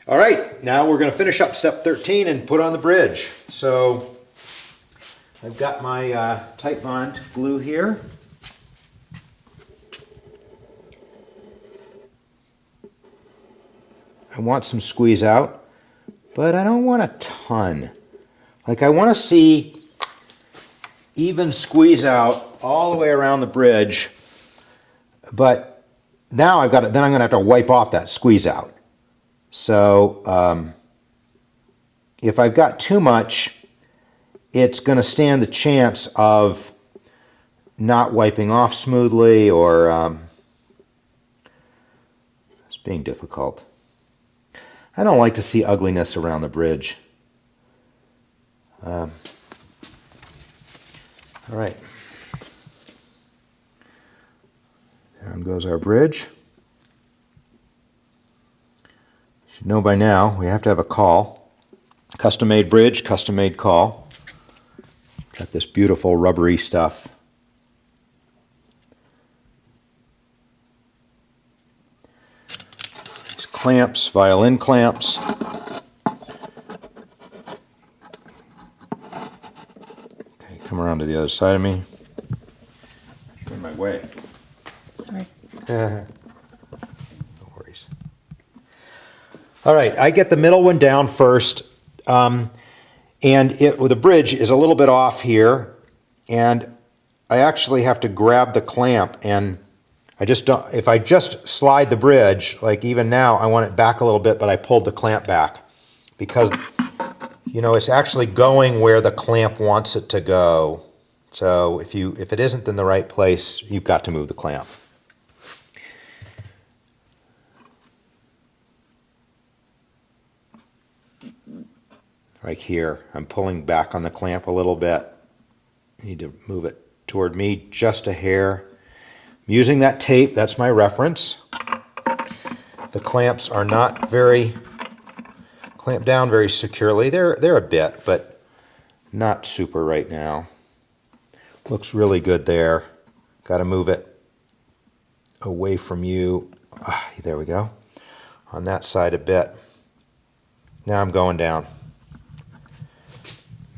All right, now we're going to finish up step 13 and put on the bridge. So I've got my tight bond glue here. I want some squeeze out, but I don't want a ton. Like I want to see even squeeze out all the way around the bridge, but now I've got it, then I'm going to have to wipe off that squeeze out. So if I've got too much, it's going to stand the chance of not wiping off smoothly or it's being difficult. I don't like to see ugliness around the bridge. All right. Down goes our bridge. You should know by now we have to have a caul. Custom-made bridge, custom-made caul. Got this beautiful rubbery stuff. These clamps, violin clamps. Okay, come around to the other side of me. You're in my way. Sorry. No worries. All right, I get the middle one down first, and the bridge is a little bit off here, and I actually have to grab the clamp, and I just don't. If I just slide the bridge, like even now, I want it back a little bit, but I pulled the clamp back because you know it's actually going where the clamp wants it to go. So if it isn't in the right place, you've got to move the clamp. Right here, I'm pulling back on the clamp a little bit. I need to move it toward me just a hair. I'm using that tape, that's my reference. The clamps are not clamped down very securely. They're a bit, but not super right now. Looks really good there. Got to move it away from you. There we go. On that side a bit. Now I'm going down.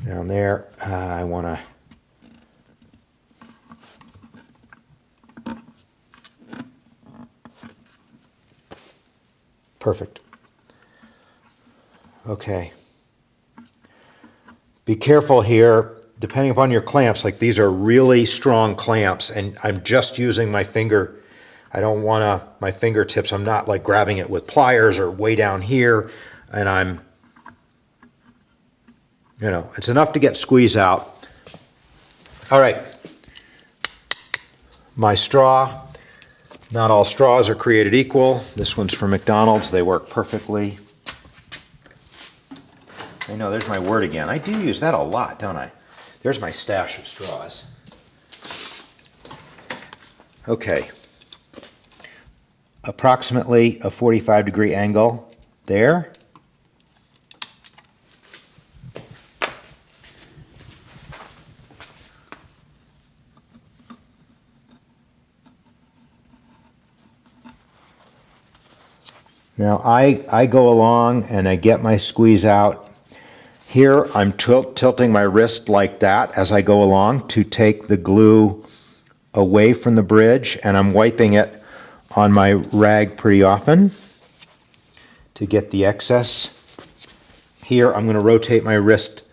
Down there, I want to... Perfect. Okay. Be careful here, depending upon your clamps, like these are really strong clamps, and I'm just using my finger. I don't want my fingertips, I'm not like grabbing it with pliers or way down here, and I'm, you know, it's enough to get squeeze out. All right. My straw. Not all straws are created equal. This one's from McDonald's. They work perfectly. I know, there's my word again. I do use that a lot, don't I? There's my stash of straws. Okay. Approximately a 45-degree angle there. Now I go along and I get my squeeze out. Here I'm tilting my wrist like that as I go along to take the glue away from the bridge, and I'm wiping it on my rag pretty often to get the excess. Here I'm going to rotate my wrist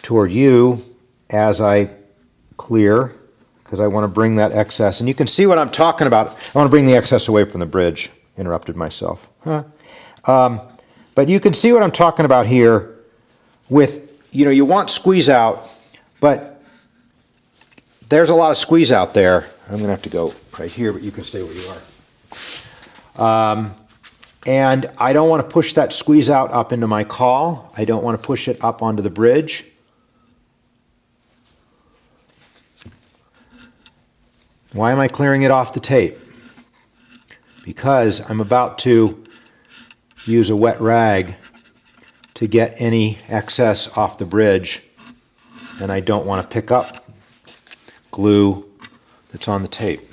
toward you as I clear because I want to bring that excess. And you can see what I'm talking about. I want to bring the excess away from the bridge. Interrupted myself. But you can see what I'm talking about here with, you know, you want squeeze out, but there's a lot of squeeze out there. I'm going to have to go right here, but you can stay where you are. And I don't want to push that squeeze out up into my caul. I don't want to push it up onto the bridge. Why am I clearing it off the tape? Because I'm about to use a wet rag to get any excess off the bridge, and I don't want to pick up glue that's on the tape.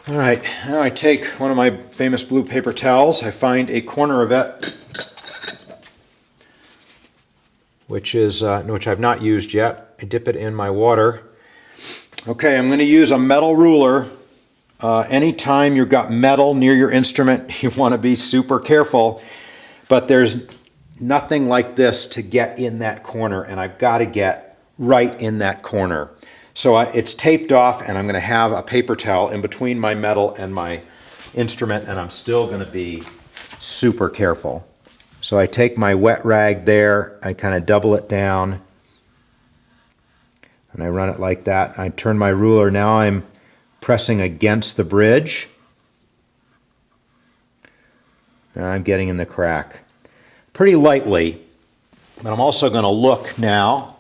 All right, now I take one of my famous blue paper towels. I find a corner of it, which I've not used yet. I dip it in my water. Okay, I'm going to use a metal ruler. Anytime you've got metal near your instrument, you want to be super careful. But there's nothing like this to get in that corner, and I've got to get right in that corner. So it's taped off, and I'm going to have a paper towel in between my metal and my instrument, and I'm still going to be super careful. So I take my wet rag there, I kind of double it down, and I run it like that. I turn my ruler. Now I'm pressing against the bridge. And I'm getting in the crack pretty lightly, but I'm also going to look now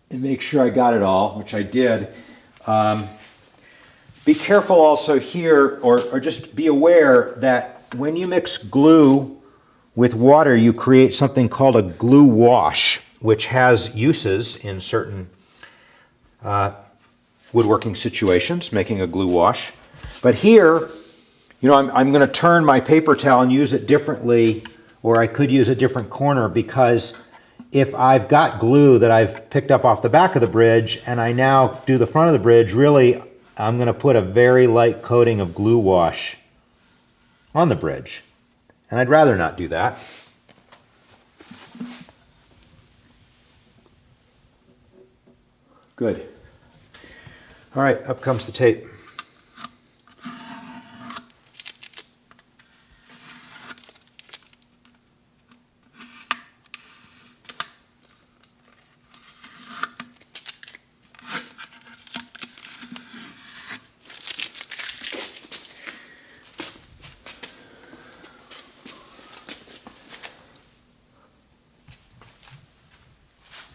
and make sure I got it all, which I did. Be careful also here, or just be aware that when you mix glue with water, you create something called a glue wash, which has uses in certain woodworking situations, making a glue wash. But here, I'm going to turn my paper towel and use it differently, or I could use a different corner, because if I've got glue that I've picked up off the back of the bridge and I now do the front of the bridge, really I'm going to put a very light coating of glue wash on the bridge. And I'd rather not do that. Good. All right, up comes the tape.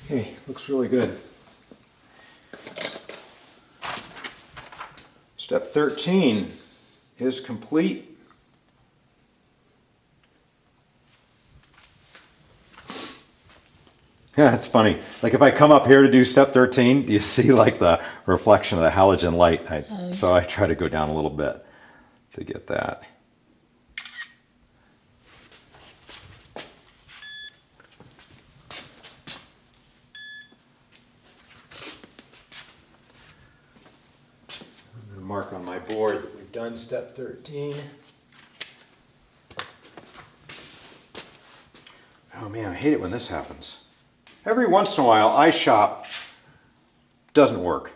Okay, looks really good. Step 13 is complete. Yeah, it's funny. Like if I come up here to do step 13, you see like the reflection of the halogen light. So I try to go down a little bit to get that. Mark on my board that we've done step 13. Oh man, I hate it when this happens. Every once in a while, iShop doesn't work,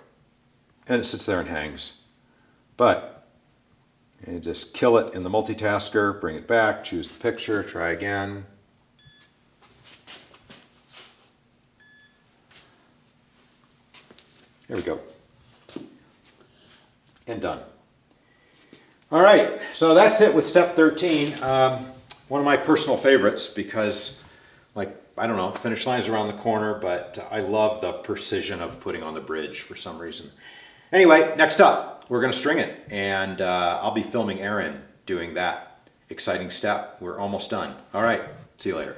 and it sits there and hangs. But you just kill it in the multitasker, bring it back, choose the picture, try again. There we go. And done. All right, so that's it with step 13. One of my personal favorites because, I don't know, finish line's around the corner, but I love the precision of putting on the bridge for some reason. Anyway, next up, we're going to string it, and I'll be filming Aaron doing that exciting step. We're almost done. All right, see you later.